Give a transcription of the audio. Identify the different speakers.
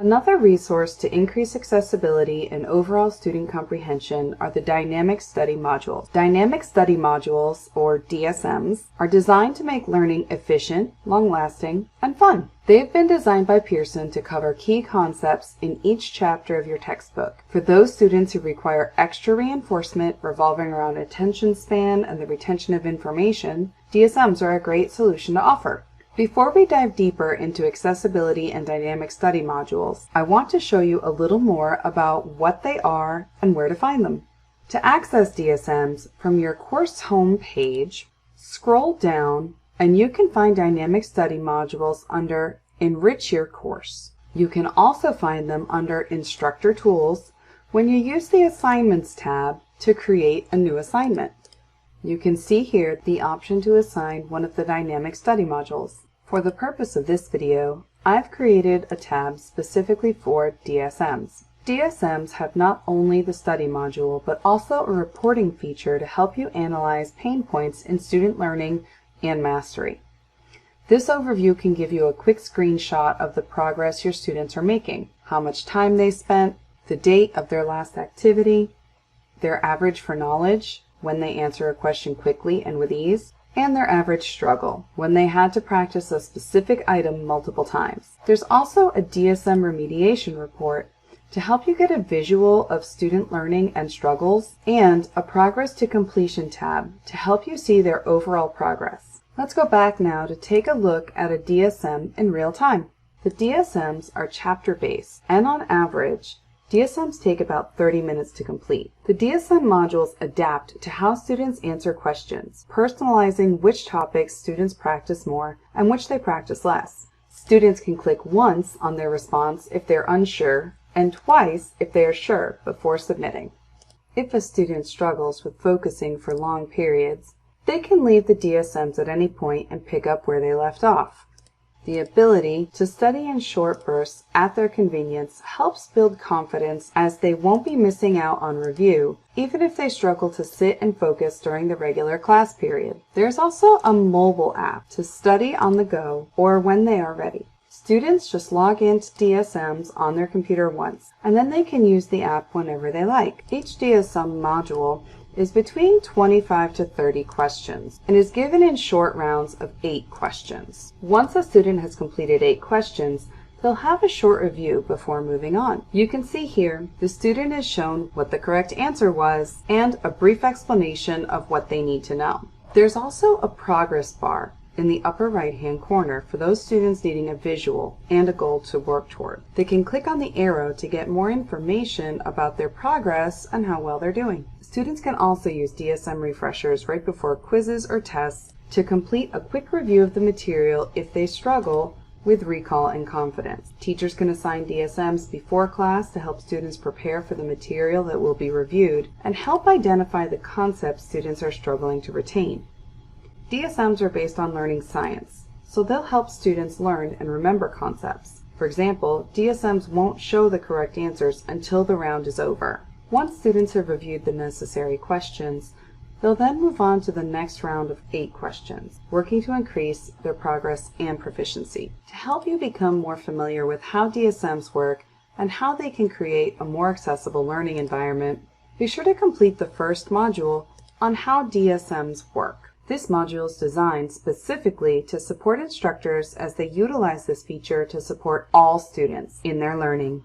Speaker 1: Another resource to increase accessibility and overall student comprehension are the Dynamic Study Modules. Dynamic Study Modules, or DSMs, are designed to make learning efficient, long-lasting, and fun. They've been designed by Pearson to cover key concepts in each chapter of your textbook. For those students who require extra reinforcement revolving around attention span and the retention of information, DSMs are a great solution to offer. Before we dive deeper into accessibility and dynamic study modules, I want to show you a little more about what they are and where to find them. To access DSMs, from your course home page, scroll down and you can find dynamic study modules under Enrich Your Course. You can also find them under Instructor Tools when you use the Assignments tab to create a new assignment. You can see here the option to assign one of the dynamic study modules. For the purpose of this video, I've created a tab specifically for DSMs. DSMs have not only the study module, but also a reporting feature to help you analyze pain points in student learning and mastery. This overview can give you a quick screenshot of the progress your students are making, how much time they spent, the date of their last activity, their average for knowledge, when they answer a question quickly and with ease, and their average struggle, when they had to practice a specific item multiple times. There's also a DSM remediation report to help you get a visual of student learning and struggles, and a progress to completion tab to help you see their overall progress. Let's go back now to take a look at a DSM in real time. The DSMs are chapter-based, and on average, DSMs take about 30 minutes to complete. The DSM modules adapt to how students answer questions, personalizing which topics students practice more and which they practice less. Students can click once on their response if they're unsure, and twice if they are sure before submitting. If a student struggles with focusing for long periods, they can leave the DSMs at any point and pick up where they left off. The ability to study in short bursts at their convenience helps build confidence, as they won't be missing out on review, even if they struggle to sit and focus during the regular class period. There's also a mobile app to study on the go or when they are ready. Students just log into DSMs on their computer once, and then they can use the app whenever they like. Each DSM module is between 25 to 30 questions and is given in short rounds of 8 questions. Once a student has completed 8 questions, they'll have a short review before moving on. You can see here the student is shown what the correct answer was and a brief explanation of what they need to know. There's also a progress bar in the upper right-hand corner for those students needing a visual and a goal to work toward. They can click on the arrow to get more information about their progress and how well they're doing. Students can also use DSM refreshers right before quizzes or tests to complete a quick review of the material if they struggle with recall and confidence. Teachers can assign DSMs before class to help students prepare for the material that will be reviewed and help identify the concepts students are struggling to retain. DSMs are based on learning science, so they'll help students learn and remember concepts. For example, DSMs won't show the correct answers until the round is over. Once students have reviewed the necessary questions, they'll then move on to the next round of 8 questions, working to increase their progress and proficiency. To help you become more familiar with how DSMs work and how they can create a more accessible learning environment, be sure to complete the first module on how DSMs work. This module is designed specifically to support instructors as they utilize this feature to support all students in their learning.